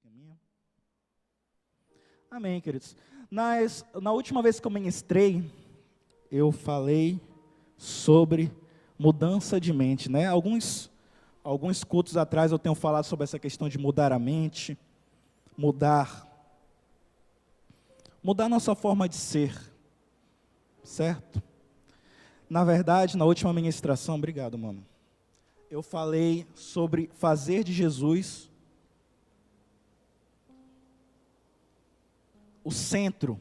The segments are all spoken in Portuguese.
esqueminha. Amém, queridos. Na última vez que eu ministrei, eu falei sobre mudança de mente, né? Alguns cultos atrás eu tenho falado sobre essa questão de mudar a mente, mudar nossa forma de ser, certo? Na verdade, na última ministração, obrigado, mano, eu falei sobre fazer de Jesus o centro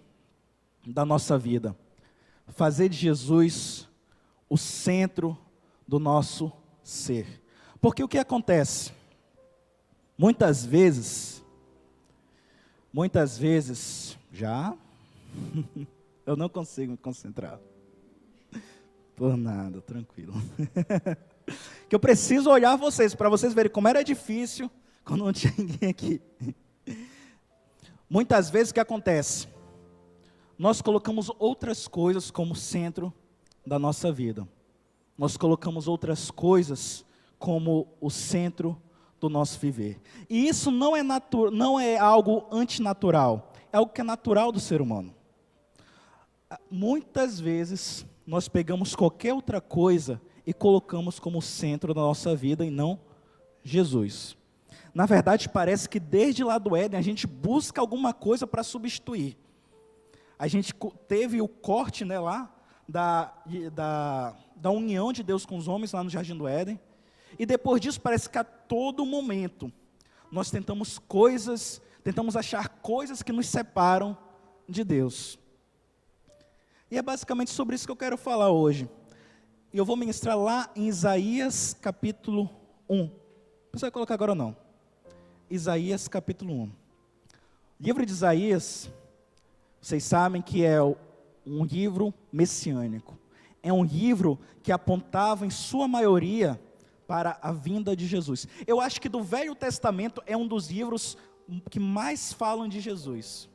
da nossa vida. Fazer de Jesus o centro do nosso ser. Porque o que acontece? Muitas vezes, já, eu não consigo me concentrar. Por nada, tranquilo. Que eu preciso olhar vocês, para vocês verem como era difícil quando não tinha ninguém aqui. Muitas vezes o que acontece? Nós colocamos outras coisas como centro da nossa vida. Nós colocamos outras coisas como o centro do nosso viver. E isso não é algo antinatural, é algo que é natural do ser humano. Muitas vezes nós pegamos qualquer outra coisa e colocamos como centro da nossa vida e não Jesus. Na verdade, parece que desde lá do Éden a gente busca alguma coisa para substituir. A gente teve o corte, né, lá da união de Deus com os homens lá no Jardim do Éden. E depois disso parece que a todo momento nós tentamos achar coisas que nos separam de Deus. E é basicamente sobre isso que eu quero falar hoje. E eu vou ministrar lá em Isaías capítulo 1. Não precisa colocar agora não. Isaías capítulo 1. O livro de Isaías, vocês sabem que é um livro messiânico. É um livro que apontava em sua maioria para a vinda de Jesus. Eu acho que do Velho Testamento é um dos livros que mais falam de Jesus.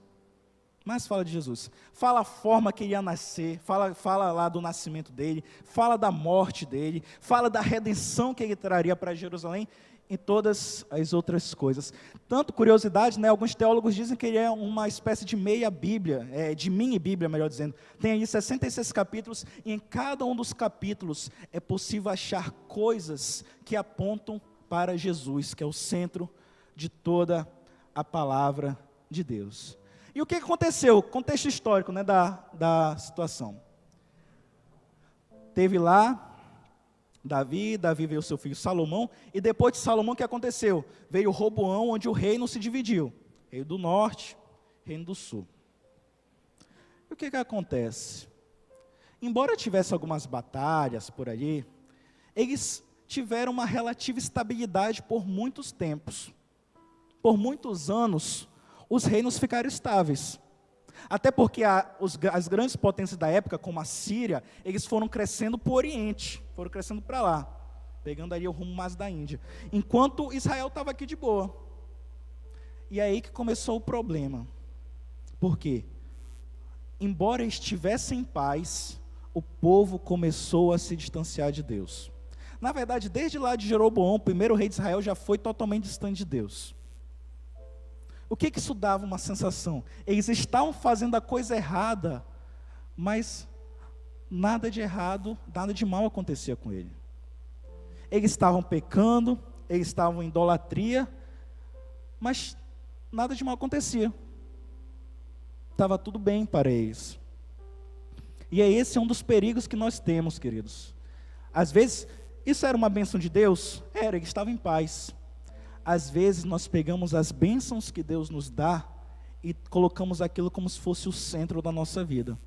Mais fala de Jesus. Fala a forma que ele ia nascer, fala lá do nascimento dele, fala da morte dele, fala da redenção que ele traria para Jerusalém e todas as outras coisas. Tanto curiosidade, né, alguns teólogos dizem que ele é uma espécie de meia Bíblia, de mini Bíblia, melhor dizendo. Tem aí 66 capítulos e em cada um dos capítulos é possível achar coisas que apontam para Jesus, que é o centro de toda a palavra de Deus. E o que aconteceu? Contexto histórico, né, da situação. Teve lá Davi veio seu filho Salomão, e depois de Salomão o que aconteceu? Veio Roboão, onde o reino se dividiu. Reino do norte, reino do sul. E o que acontece? Embora tivesse algumas batalhas por ali, eles tiveram uma relativa estabilidade por muitos tempos. Por muitos anos, os reinos ficaram estáveis. Até porque as grandes potências da época, como a Síria, eles foram crescendo para o Oriente, foram crescendo para lá, pegando ali o rumo mais da Índia. Enquanto Israel estava aqui de boa. E aí que começou o problema. Por quê? Embora estivesse em paz, o povo começou a se distanciar de Deus. Na verdade, desde lá de Jeroboão, o primeiro rei de Israel já foi totalmente distante de Deus. O que isso dava uma sensação? Eles estavam fazendo a coisa errada, mas nada de errado, nada de mal acontecia com ele. Eles estavam pecando, eles estavam em idolatria, mas nada de mal acontecia. Estava tudo bem para eles. E esse é um dos perigos que nós temos, queridos. Às vezes, isso era uma bênção de Deus? Era, eles estavam em paz. Às vezes nós pegamos as bênçãos que Deus nos dá e colocamos aquilo como se fosse o centro da nossa vida.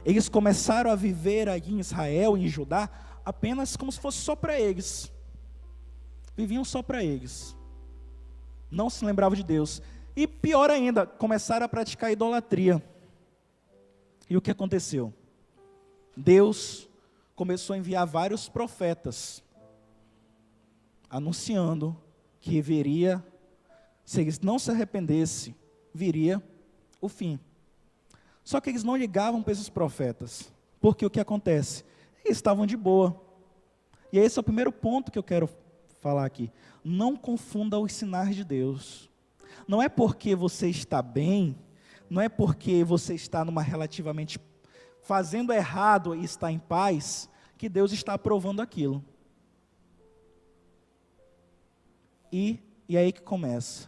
Eles começaram a viver aí em Israel, em Judá, apenas como se fosse só para eles. Viviam só para eles. Não se lembravam de Deus. E pior ainda, começaram a praticar idolatria. E o que aconteceu? Deus começou a enviar vários profetas, anunciando que viria, se eles não se arrependessem, viria o fim. Só que eles não ligavam para esses profetas, porque o que acontece? Eles estavam de boa. E esse é o primeiro ponto que eu quero falar aqui. Não confunda os sinais de Deus. Não é porque você está bem, não é porque você está numa relativamente fazendo errado e está em paz, que Deus está aprovando aquilo. E é aí que começa.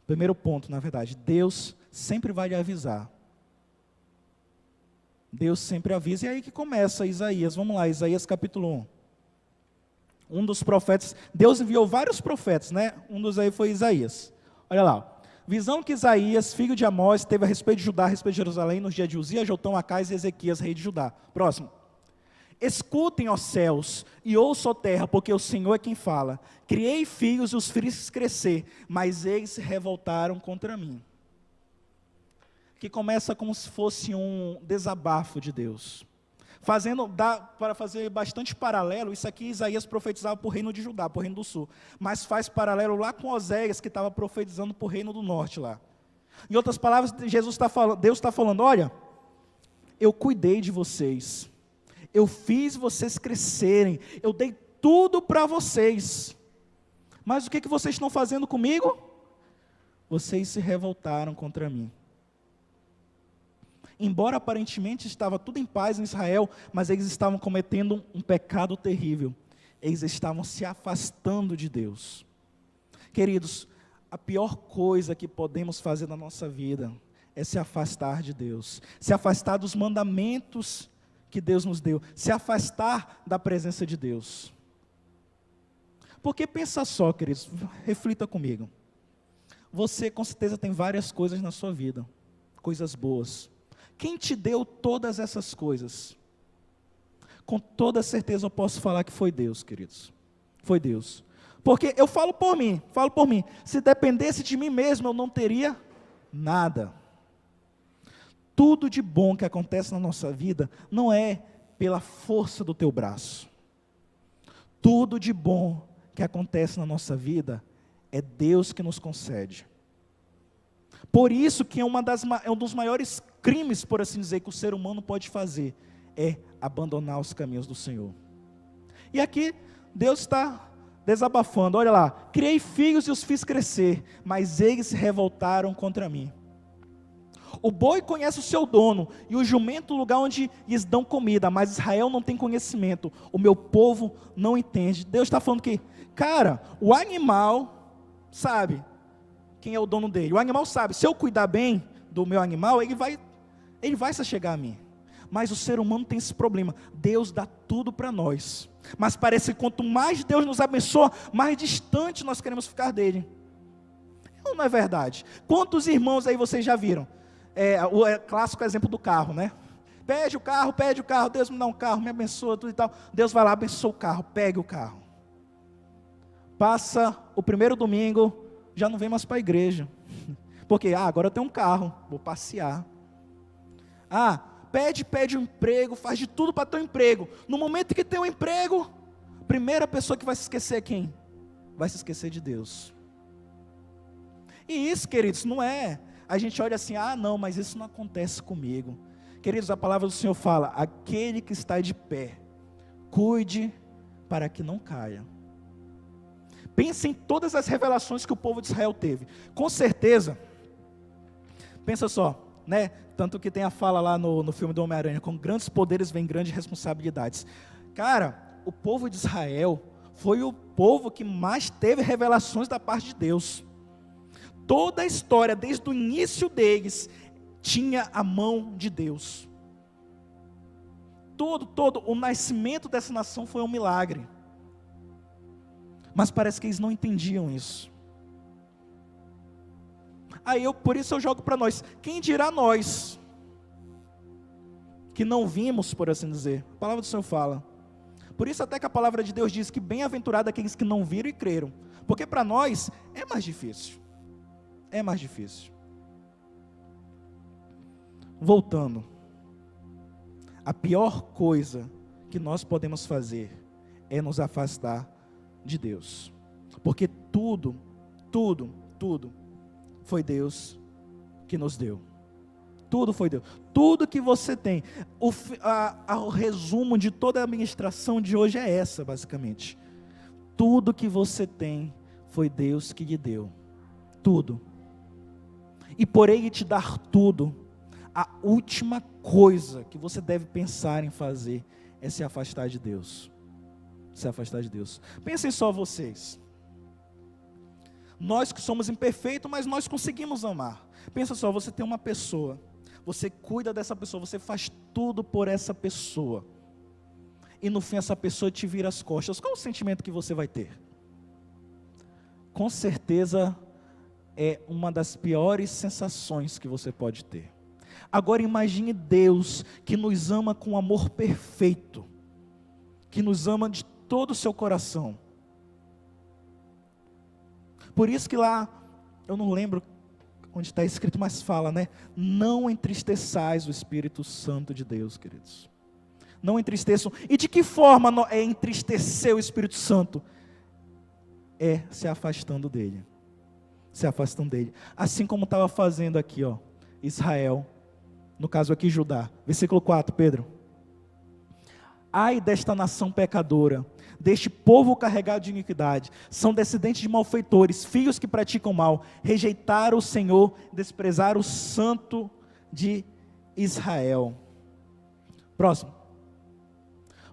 Primeiro ponto, na verdade, Deus sempre vai lhe avisar. Deus sempre avisa, e é aí que começa Isaías. Vamos lá, Isaías capítulo 1. Um dos profetas, Deus enviou vários profetas, né? Um dos aí foi Isaías. Olha lá, visão que Isaías, filho de Amós, teve a respeito de Judá, a respeito de Jerusalém, nos dias de Uzias, Jotão, Acais e Ezequias, rei de Judá. Próximo. Escutem, ó céus, e ouçam, ó terra, porque o Senhor é quem fala. Criei filhos e os fiz crescer, mas eles se revoltaram contra mim. Que começa como se fosse um desabafo de Deus. Dá para fazer bastante paralelo, isso aqui Isaías profetizava para o reino de Judá, para o reino do sul. Mas faz paralelo lá com Oséias, que estava profetizando para o reino do norte lá. Em outras palavras, Deus está falando, olha, eu cuidei de vocês. Eu fiz vocês crescerem, eu dei tudo para vocês, mas o que vocês estão fazendo comigo? Vocês se revoltaram contra mim. Embora aparentemente estava tudo em paz em Israel, mas eles estavam cometendo um pecado terrível, eles estavam se afastando de Deus. Queridos, a pior coisa que podemos fazer na nossa vida é se afastar de Deus, se afastar dos mandamentos que Deus nos deu, se afastar da presença de Deus. Porque pensa só, queridos, reflita comigo. Você com certeza tem várias coisas na sua vida, coisas boas. Quem te deu todas essas coisas? Com toda certeza eu posso falar que foi Deus, queridos. Foi Deus. Porque eu falo por mim, se dependesse de mim mesmo, eu não teria nada. Tudo de bom que acontece na nossa vida não é pela força do teu braço. Tudo de bom que acontece na nossa vida é Deus que nos concede. Por isso que é um dos maiores crimes, por assim dizer, que o ser humano pode fazer, é abandonar os caminhos do Senhor. E aqui Deus está desabafando, olha lá, criei filhos e os fiz crescer, mas eles se revoltaram contra mim. O boi conhece o seu dono, e o jumento o lugar onde lhes dão comida, mas Israel não tem conhecimento, o meu povo não entende. Deus está falando que, cara, o animal sabe quem é o dono dele, o animal sabe, se eu cuidar bem do meu animal, ele vai se chegar a mim. Mas o ser humano tem esse problema, Deus dá tudo para nós, mas parece que quanto mais Deus nos abençoa, mais distante nós queremos ficar dele. Não é verdade? Quantos irmãos aí vocês já viram? O clássico exemplo do carro, né? Pede o carro, Deus me dá um carro, me abençoa, tudo e tal. Deus vai lá, abençoa o carro, pegue o carro. Passa o primeiro domingo, já não vem mais para a igreja. Porque, agora eu tenho um carro, vou passear. Pede um emprego, faz de tudo para ter um emprego. No momento que tem um emprego, primeira pessoa que vai se esquecer é quem? Vai se esquecer de Deus. E isso, queridos, não é... A gente olha assim, não, mas isso não acontece comigo. Queridos, a palavra do Senhor fala, aquele que está de pé, cuide para que não caia. Pense em todas as revelações que o povo de Israel teve. Com certeza, pensa só, né? Tanto que tem a fala lá no filme do Homem-Aranha, com grandes poderes vem grandes responsabilidades. Cara, o povo de Israel foi o povo que mais teve revelações da parte de Deus. Toda a história, desde o início deles, tinha a mão de Deus. Todo o nascimento dessa nação foi um milagre. Mas parece que eles não entendiam isso. Por isso eu jogo para nós. Quem dirá nós, que não vimos, por assim dizer? A palavra do Senhor fala. Por isso até que a palavra de Deus diz que bem-aventurado aqueles que não viram e creram. Porque para nós é mais difícil. É mais difícil. Voltando. A pior coisa que nós podemos fazer é nos afastar de Deus. Porque tudo foi Deus que nos deu. Tudo foi Deus. Tudo que você tem. O resumo de toda a ministração de hoje é essa, basicamente. Tudo que você tem foi Deus que lhe deu. Tudo. e por Ele te dar tudo, a última coisa que você deve pensar em fazer é se afastar de Deus. Se afastar de Deus. Pensem só vocês. Nós que somos imperfeitos, mas nós conseguimos amar. Pensa só, você tem uma pessoa, você cuida dessa pessoa, você faz tudo por essa pessoa, e no fim essa pessoa te vira as costas. Qual o sentimento que você vai ter? Com certeza é uma das piores sensações que você pode ter. Agora imagine Deus que nos ama com amor perfeito, que nos ama de todo o seu coração. Por isso que lá, eu não lembro onde está escrito, mas fala, né? Não entristeçais o Espírito Santo de Deus, queridos. Não entristeçam. E de que forma é entristecer o Espírito Santo? É se afastando dele. Se afastando dele. Assim como estava fazendo aqui, ó, Israel. No caso aqui, Judá. Versículo 4, Pedro. Ai desta nação pecadora, deste povo carregado de iniquidade, são descendentes de malfeitores, filhos que praticam mal, rejeitaram o Senhor, desprezaram o Santo de Israel. Próximo.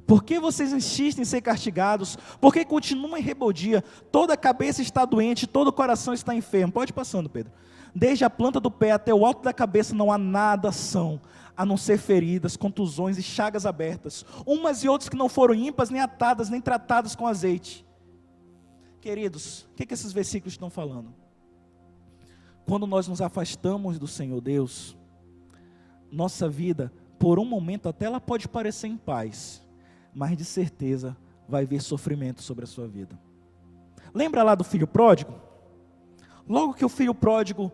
Por que vocês insistem em ser castigados? Por que continuam em rebeldia? Toda a cabeça está doente, todo o coração está enfermo. Pode ir passando, Pedro. Desde a planta do pé até o alto da cabeça não há nada são, a não ser feridas, contusões e chagas abertas, umas e outras que não foram ímpas, nem atadas, nem tratadas com azeite. Queridos, o que esses versículos estão falando? Quando nós nos afastamos do Senhor Deus, nossa vida, por um momento até ela pode parecer em paz, mas de certeza vai haver sofrimento sobre a sua vida. Lembra lá do filho pródigo? Logo que o filho pródigo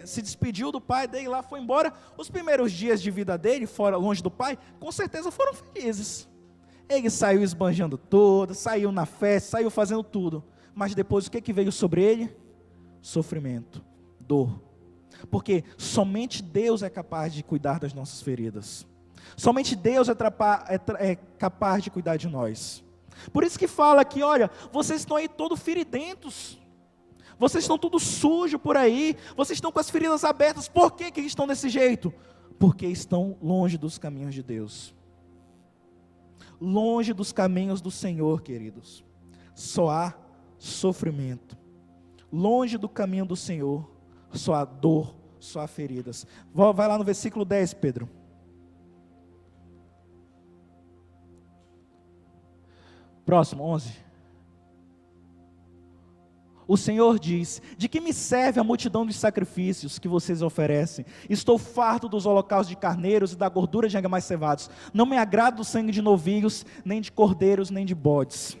se despediu do pai dele lá, foi embora, os primeiros dias de vida dele, fora longe do pai, com certeza foram felizes. Ele saiu esbanjando tudo, saiu na festa, saiu fazendo tudo, mas depois o que veio sobre ele? Sofrimento, dor, porque somente Deus é capaz de cuidar das nossas feridas, somente Deus é capaz de cuidar de nós. Por isso que fala aqui, olha, vocês estão aí todos feridentos, vocês estão tudo sujo por aí, vocês estão com as feridas abertas. Por que eles estão desse jeito? Porque estão longe dos caminhos de Deus, longe dos caminhos do Senhor, queridos. Só há sofrimento, longe do caminho do Senhor, só há dor, só há feridas. Vai lá no versículo 10, Pedro. Próximo, 11. O Senhor diz: de que me serve a multidão dos sacrifícios que vocês oferecem? Estou farto dos holocaustos de carneiros e da gordura de animais cevados. Não me agrada o sangue de novilhos, nem de cordeiros, nem de bodes.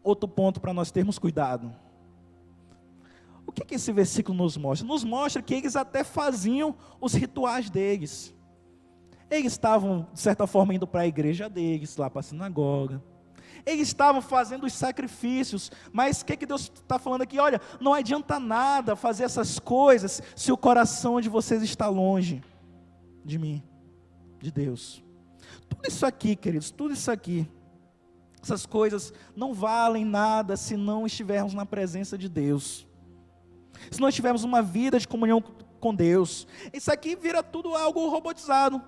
Outro ponto para nós termos cuidado. O que esse versículo nos mostra? Nos mostra que eles até faziam os rituais deles. Eles estavam, de certa forma, indo para a igreja deles, lá para a sinagoga. Eles estavam fazendo os sacrifícios, mas o que Deus está falando aqui? Olha, não adianta nada fazer essas coisas, se o coração de vocês está longe de mim, de Deus. Tudo isso aqui, queridos, tudo isso aqui, essas coisas não valem nada, se não estivermos na presença de Deus, se não tivermos uma vida de comunhão com Deus. Isso aqui vira tudo algo robotizado.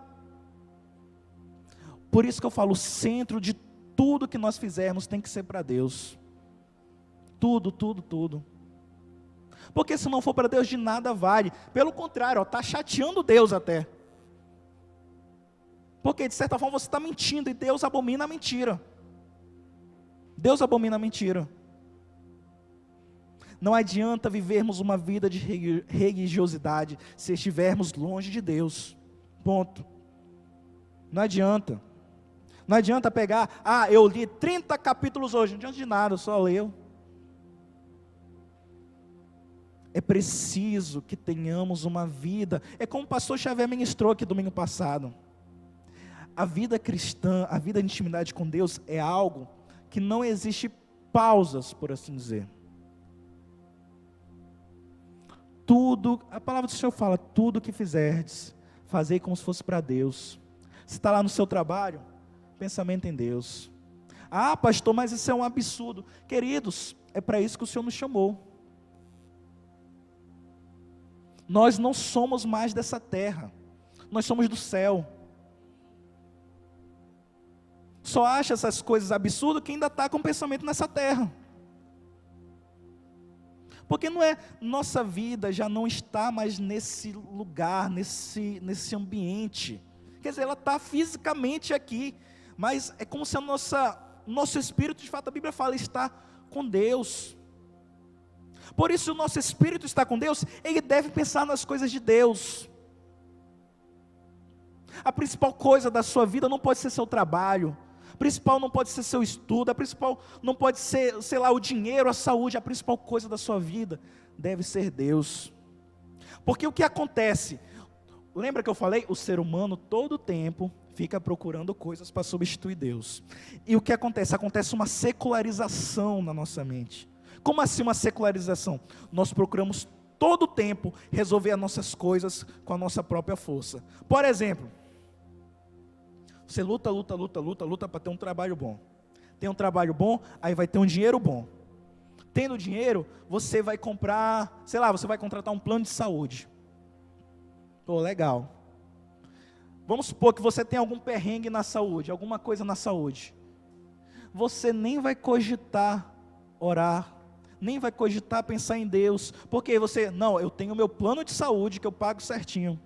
Por isso que eu falo, o centro de tudo que nós fizermos tem que ser para Deus. Tudo, tudo, tudo. Porque se não for para Deus, de nada vale. Pelo contrário, está chateando Deus até. Porque de certa forma você está mentindo, e Deus abomina a mentira. Deus abomina a mentira. Não adianta vivermos uma vida de religiosidade se estivermos longe de Deus. Ponto. Não adianta. Não adianta pegar, eu li 30 capítulos hoje, não adianta de nada, só leu. É preciso que tenhamos uma vida, é como o pastor Xavier ministrou aqui domingo passado. A vida cristã, a vida de intimidade com Deus é algo que não existe pausas, por assim dizer. Tudo, a palavra do Senhor fala, tudo que fizerdes, fazei como se fosse para Deus. Se está lá no seu trabalho, pensamento em Deus. Pastor, mas isso é um absurdo. Queridos, é para isso que o Senhor nos chamou. Nós não somos mais dessa terra, nós somos do céu. Só acha essas coisas absurdas quem ainda está com o pensamento nessa terra. Porque nossa vida já não está mais nesse lugar, nesse ambiente. Quer dizer, ela está fisicamente aqui, mas é como se nosso espírito, de fato a Bíblia fala, está com Deus. Por isso o nosso espírito está com Deus, ele deve pensar nas coisas de Deus. A principal coisa da sua vida não pode ser seu trabalho, a principal não pode ser seu estudo, a principal não pode ser, sei lá, o dinheiro, a saúde. A principal coisa da sua vida deve ser Deus. Porque o que acontece? Lembra que eu falei? O ser humano todo o tempo fica procurando coisas para substituir Deus. E o que acontece? Acontece uma secularização na nossa mente. Como assim uma secularização? Nós procuramos todo o tempo resolver as nossas coisas com a nossa própria força. Por exemplo, você luta para ter um trabalho bom. Tem um trabalho bom, aí vai ter um dinheiro bom. Tendo dinheiro, você vai comprar, sei lá, você vai contratar um plano de saúde. Pô, legal. Vamos supor que você tem algum perrengue na saúde, alguma coisa na saúde. Você nem vai cogitar orar, nem vai cogitar pensar em Deus, porque não, eu tenho o meu plano de saúde que eu pago certinho.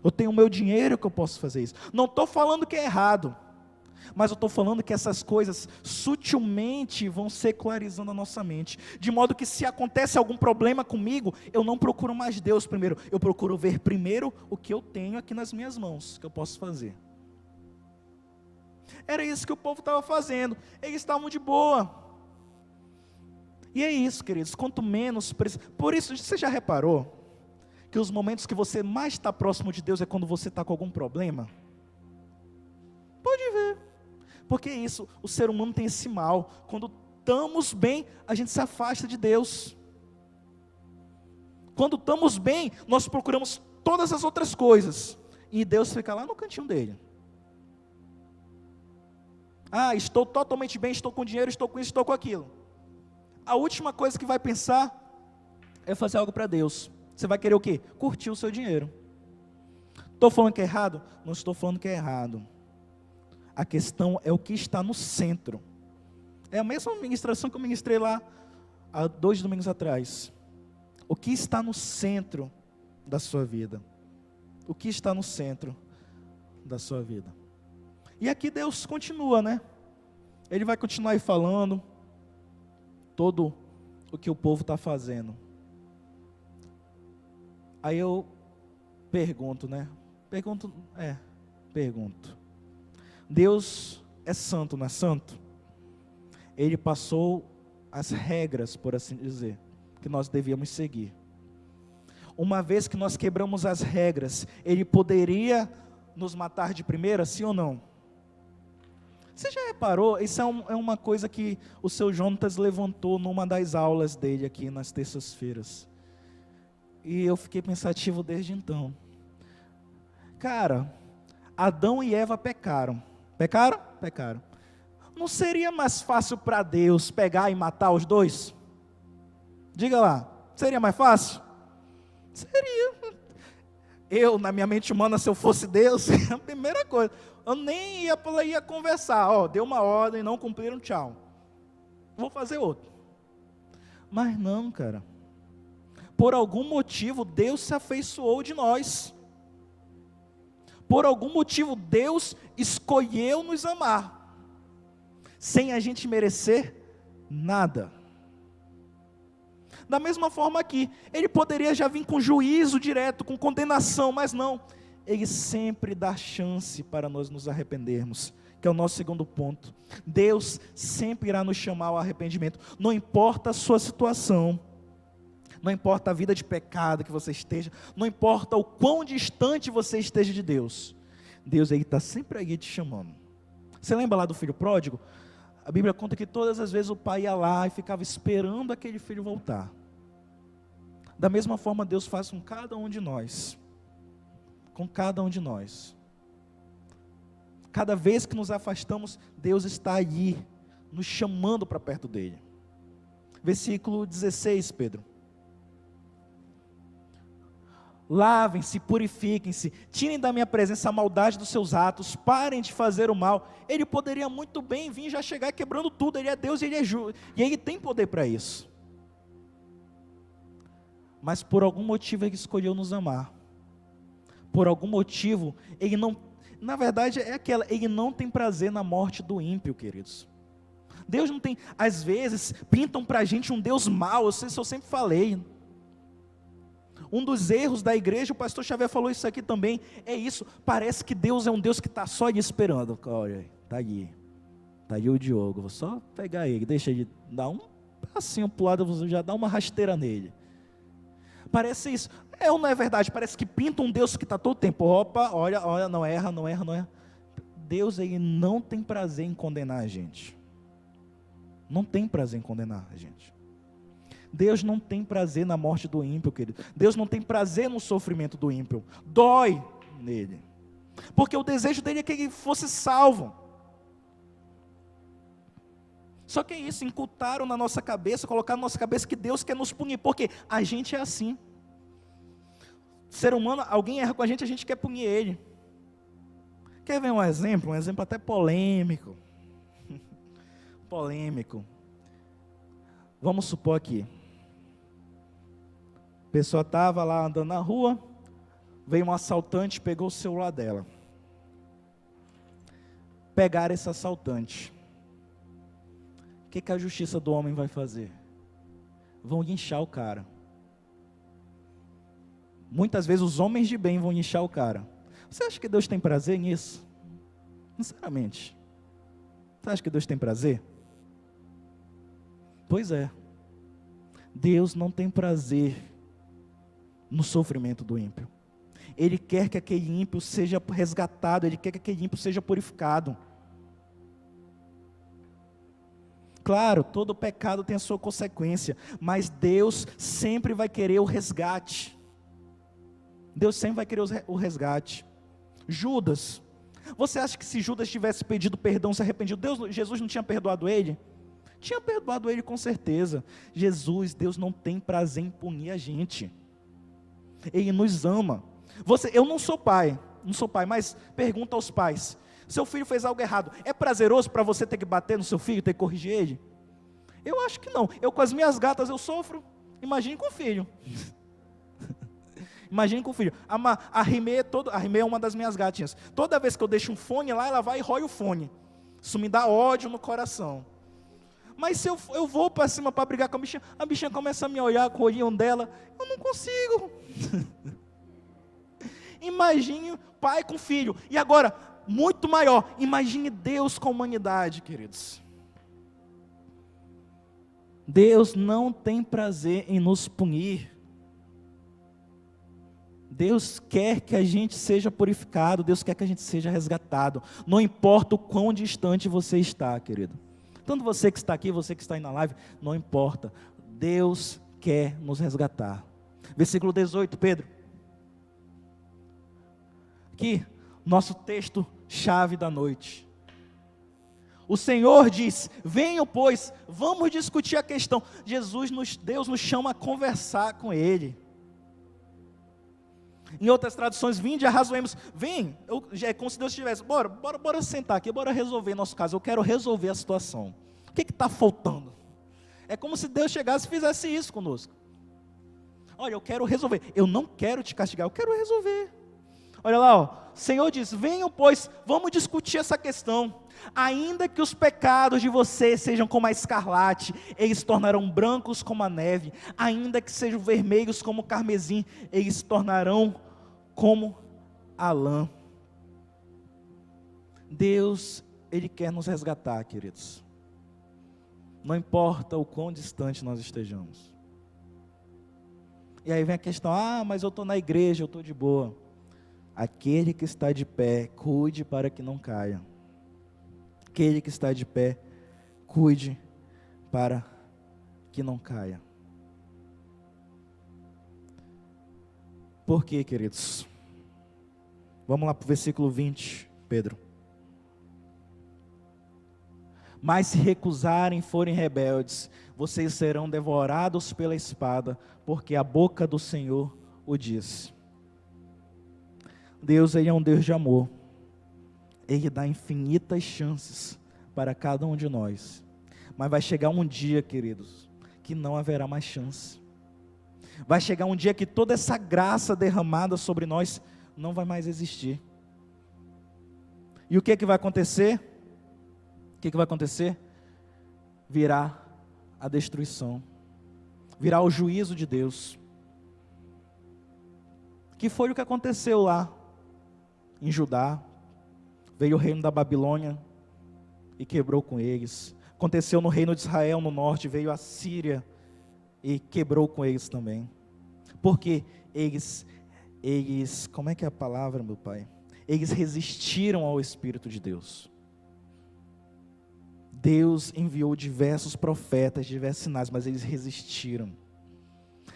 Eu tenho o meu dinheiro que eu posso fazer isso. Não estou falando que é errado, mas eu estou falando que essas coisas sutilmente vão secularizando a nossa mente, de modo que se acontece algum problema comigo, eu não procuro mais Deus primeiro, eu procuro ver primeiro o que eu tenho aqui nas minhas mãos, que eu posso fazer. Era isso que o povo estava fazendo, eles estavam de boa. E é isso, queridos, quanto menos, por isso, você já reparou, que os momentos que você mais está próximo de Deus é quando você está com algum problema? Pode ver, porque é isso, o ser humano tem esse mal, quando estamos bem, a gente se afasta de Deus. Quando estamos bem, nós procuramos todas as outras coisas, e Deus fica lá no cantinho dele. Ah, estou totalmente bem, estou com dinheiro, estou com isso, estou com aquilo. A última coisa que vai pensar é fazer algo para Deus. Você vai querer o quê? Curtir o seu dinheiro. Estou falando que é errado? Não estou falando que é errado. A questão é o que está no centro. É a mesma ministração que eu ministrei lá há 2 domingos atrás. O que está no centro da sua vida? O que está no centro da sua vida? E aqui Deus continua, né? Ele vai continuar aí falando todo o que o povo está fazendo. Aí eu pergunto, né? Pergunto. Deus é santo, não é santo? Ele passou as regras, por assim dizer, que nós devíamos seguir. Uma vez que nós quebramos as regras, Ele poderia nos matar de primeira, sim ou não? Você já reparou? Isso é uma coisa que o seu Jonatas levantou numa das aulas dele aqui nas terças-feiras. E eu fiquei pensativo desde então. Cara, Adão e Eva pecaram. Pecaram? Pecaram. Não seria mais fácil para Deus pegar e matar os dois? Diga lá, seria mais fácil? Seria. Eu, na minha mente humana, se eu fosse Deus, a primeira coisa, eu nem ia conversar. Deu uma ordem, não cumpriram, tchau. Vou fazer outro. Mas não, cara. Por algum motivo, Deus se afeiçoou de nós. Por algum motivo, Deus escolheu nos amar, sem a gente merecer nada. Da mesma forma aqui, Ele poderia já vir com juízo direto, com condenação, mas não. Ele sempre dá chance para nós nos arrependermos, que é o nosso segundo ponto. Deus sempre irá nos chamar ao arrependimento, não importa a sua situação. Não importa a vida de pecado que você esteja, não importa o quão distante você esteja de Deus, Deus aí está sempre aí te chamando. Você lembra lá do filho pródigo? A Bíblia conta que todas as vezes o pai ia lá e ficava esperando aquele filho voltar. Da mesma forma Deus faz com cada um de nós. Com cada um de nós. Cada vez que nos afastamos, Deus está aí, nos chamando para perto dele. Versículo 16, Pedro. lavem-se, purifiquem-se, tirem da minha presença a maldade dos seus atos, parem de fazer o mal. Ele poderia muito bem vir já chegar quebrando tudo, ele é Deus, ele é justo, e ele tem poder para isso. Mas por algum motivo ele escolheu nos amar. Por algum motivo, ele não, na verdade ele não tem prazer na morte do ímpio, queridos. Deus não tem, às vezes, pintam para a gente um Deus mau, eu sempre falei. Um dos erros da igreja, o pastor Xavier falou isso aqui também, é isso, parece que Deus é um Deus que está só ali esperando. Olha, está ali o Diogo, vou só pegar ele, deixa ele dar um passinho para o lado, já dá uma rasteira nele. Parece isso, ou não é verdade? Parece que pinta um Deus que está todo o tempo, opa, olha, não erra. Deus, ele não tem prazer em condenar a gente. Não tem prazer em condenar a gente. Deus não tem prazer na morte do ímpio, querido. Deus não tem prazer no sofrimento do ímpio. Dói nele. Porque o desejo dele é que ele fosse salvo. Só que é isso, incultaram na nossa cabeça, colocaram na nossa cabeça que Deus quer nos punir. Porque a gente é assim. Ser humano, alguém erra com a gente quer punir ele. Quer ver um exemplo? Um exemplo até polêmico. Polêmico. Vamos supor aqui. A pessoa estava lá andando na rua, veio um assaltante, pegou o celular dela. Pegaram esse assaltante. O que a justiça do homem vai fazer? Vão linchar o cara. Muitas vezes os homens de bem vão linchar o cara. Você acha que Deus tem prazer nisso? Sinceramente. Você acha que Deus tem prazer? Pois é. Deus não tem prazer no sofrimento do ímpio. Ele quer que aquele ímpio seja resgatado, ele quer que aquele ímpio seja purificado. Claro, todo pecado tem a sua consequência, mas Deus sempre vai querer o resgate. Deus sempre vai querer o resgate. Judas, você acha que se Judas tivesse pedido perdão, se arrependido, Jesus não tinha perdoado ele? Tinha perdoado ele com certeza. Deus não tem prazer em punir a gente. Ele nos ama. Eu não sou pai, mas pergunta aos pais. Seu filho fez algo errado, é prazeroso para você ter que bater no seu filho, ter que corrigir ele? Eu acho que não. Eu com as minhas gatas eu sofro, imagine com o filho. Imagine com o filho. A Rimei é uma das minhas gatinhas. Toda vez que eu deixo um fone lá, ela vai e rói o fone. Isso me dá ódio no coração. Mas se eu vou para cima para brigar com a bichinha começa a me olhar com o olhinho dela, eu não consigo. Imagine pai com filho. E agora, muito maior, imagine Deus com a humanidade, queridos. Deus não tem prazer em nos punir. Deus quer que a gente seja purificado, Deus quer que a gente seja resgatado. Não importa o quão distante você está, querido. Tanto você que está aqui, você que está aí na live, não importa. Deus quer nos resgatar. Versículo 18, Pedro. Aqui, nosso texto chave da noite. O Senhor diz, venham pois, vamos discutir a questão. Deus nos chama a conversar com Ele. Em outras traduções, vinde e arrazoemos. Vem, é como se Deus estivesse, bora sentar aqui, bora resolver nosso caso. Eu quero resolver a situação. O que está faltando? É como se Deus chegasse e fizesse isso conosco. Olha, eu quero resolver. Eu não quero te castigar, eu quero resolver. Olha lá, ó. O Senhor diz, venham pois, vamos discutir essa questão. Ainda que os pecados de vocês sejam como a escarlate, eles se tornarão brancos como a neve. Ainda que sejam vermelhos como o carmesim, eles se tornarão como a lã. Deus, Ele quer nos resgatar, queridos. Não importa o quão distante nós estejamos. E aí vem a questão, mas eu estou na igreja, eu estou de boa. Aquele que está de pé, cuide para que não caia. Aquele que está de pé, cuide para que não caia. Por quê, queridos? Vamos lá para o versículo 20, Pedro. Mas se recusarem e forem rebeldes, vocês serão devorados pela espada, porque a boca do Senhor o diz. Deus, Ele é um Deus de amor. Ele dá infinitas chances para cada um de nós. Mas vai chegar um dia, queridos, que não haverá mais chance. Vai chegar um dia que toda essa graça derramada sobre nós não vai mais existir. E o que é que vai acontecer? O que é que vai acontecer? Virá a destruição. Virá o juízo de Deus. Que foi o que aconteceu lá em Judá. Veio o reino da Babilônia e quebrou com eles. Aconteceu no reino de Israel no norte, veio a Síria e quebrou com eles também. Porque eles, como é que é a palavra, meu pai? Eles resistiram ao Espírito de Deus. Deus enviou diversos profetas, diversos sinais, mas eles resistiram.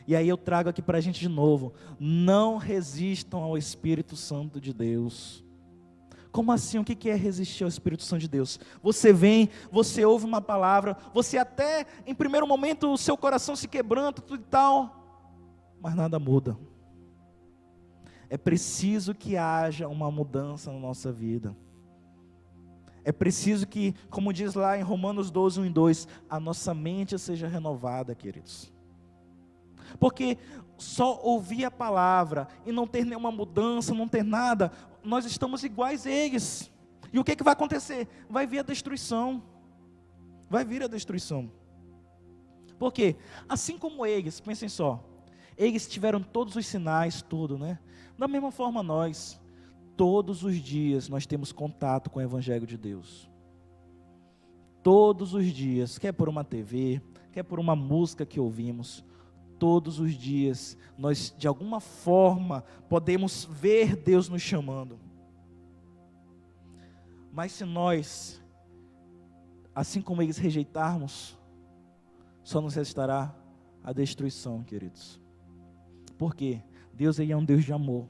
E aí eu trago aqui para a gente de novo: não resistam ao Espírito Santo de Deus. Como assim? O que é resistir ao Espírito Santo de Deus? Você vem, você ouve uma palavra, você até, em primeiro momento, o seu coração se quebranta, tudo e tal, mas nada muda. É preciso que haja uma mudança na nossa vida. É preciso que, como diz lá em Romanos 12, 1 e 2, a nossa mente seja renovada, queridos. Porque só ouvir a palavra e não ter nenhuma mudança, não ter nada, nós estamos iguais a eles. E o que vai acontecer? Vai vir a destruição. Vai vir a destruição. Por quê? Assim como eles, pensem só, eles tiveram todos os sinais, tudo, né? Da mesma forma nós, todos os dias nós temos contato com o Evangelho de Deus. Todos os dias, quer por uma TV, quer por uma música que ouvimos, todos os dias, nós de alguma forma podemos ver Deus nos chamando. Mas se nós, assim como eles, rejeitarmos, só nos restará a destruição, queridos. Por quê? Deus, Ele é um Deus de amor,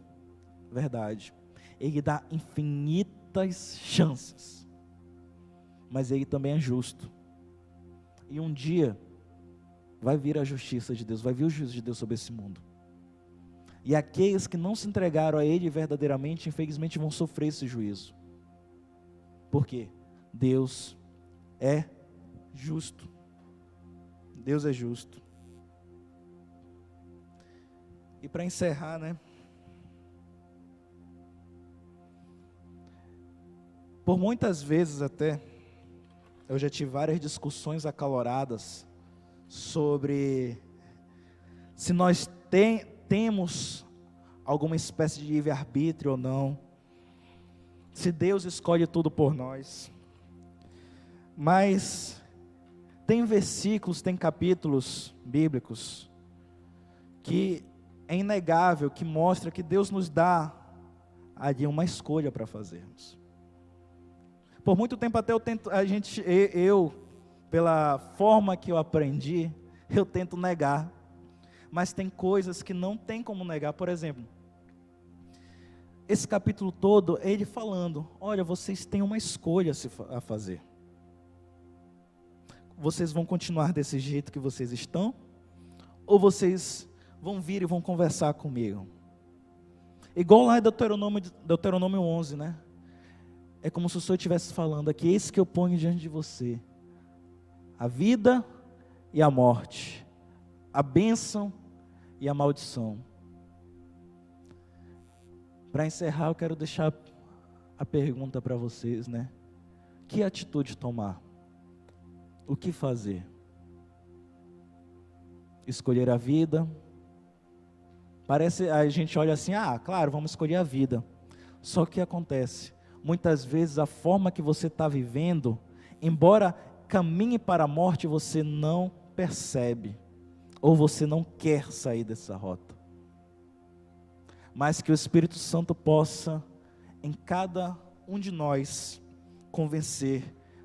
verdade. Ele dá infinitas chances, mas Ele também é justo. E um dia vai vir a justiça de Deus, vai vir o juízo de Deus sobre esse mundo. E aqueles que não se entregaram a Ele verdadeiramente, infelizmente vão sofrer esse juízo. Por quê? Deus é justo. Deus é justo. E para encerrar, né? Por muitas vezes até, eu já tive várias discussões acaloradas sobre se nós temos alguma espécie de livre-arbítrio ou não, se Deus escolhe tudo por nós. Mas tem versículos, tem capítulos bíblicos que é inegável, que mostra que Deus nos dá ali uma escolha para fazermos. Por muito tempo até eu, pela forma que eu aprendi, eu tento negar. Mas tem coisas que não tem como negar. Por exemplo, esse capítulo todo, ele falando: olha, vocês têm uma escolha a fazer. Vocês vão continuar desse jeito que vocês estão? Ou vocês vão vir e vão conversar comigo? Igual lá em Deuteronômio 11, né? É como se o Senhor estivesse falando aqui: eis que eu ponho diante de você a vida e a morte, a bênção e a maldição. Para encerrar, eu quero deixar a pergunta para vocês, né? Que atitude tomar? O que fazer? Escolher a vida? Parece, a gente olha assim: ah, claro, vamos escolher a vida. Só que o que acontece? Muitas vezes a forma que você está vivendo, embora caminhe para a morte, você não percebe, ou você não quer sair dessa rota. Mas que o Espírito Santo possa, em cada um de nós, convencer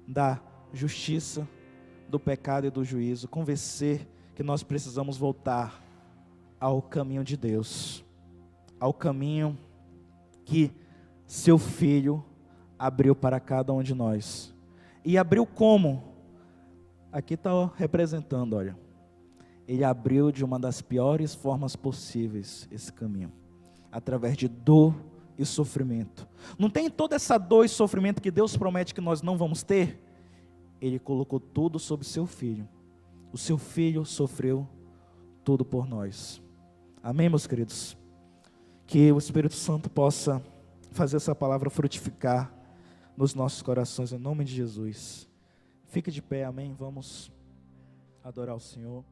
da justiça, do pecado e do juízo, convencer que nós precisamos voltar ao caminho de Deus, ao caminho que seu Filho abriu para cada um de nós. E abriu como? Aqui está representando, olha. Ele abriu de uma das piores formas possíveis esse caminho, através de dor e sofrimento. Não tem toda essa dor e sofrimento que Deus promete que nós não vamos ter? Ele colocou tudo sobre seu filho. O seu filho sofreu tudo por nós. Amém, meus queridos? Que o Espírito Santo possa fazer essa palavra frutificar nos nossos corações, em nome de Jesus. Fique de pé, amém? Vamos adorar o Senhor.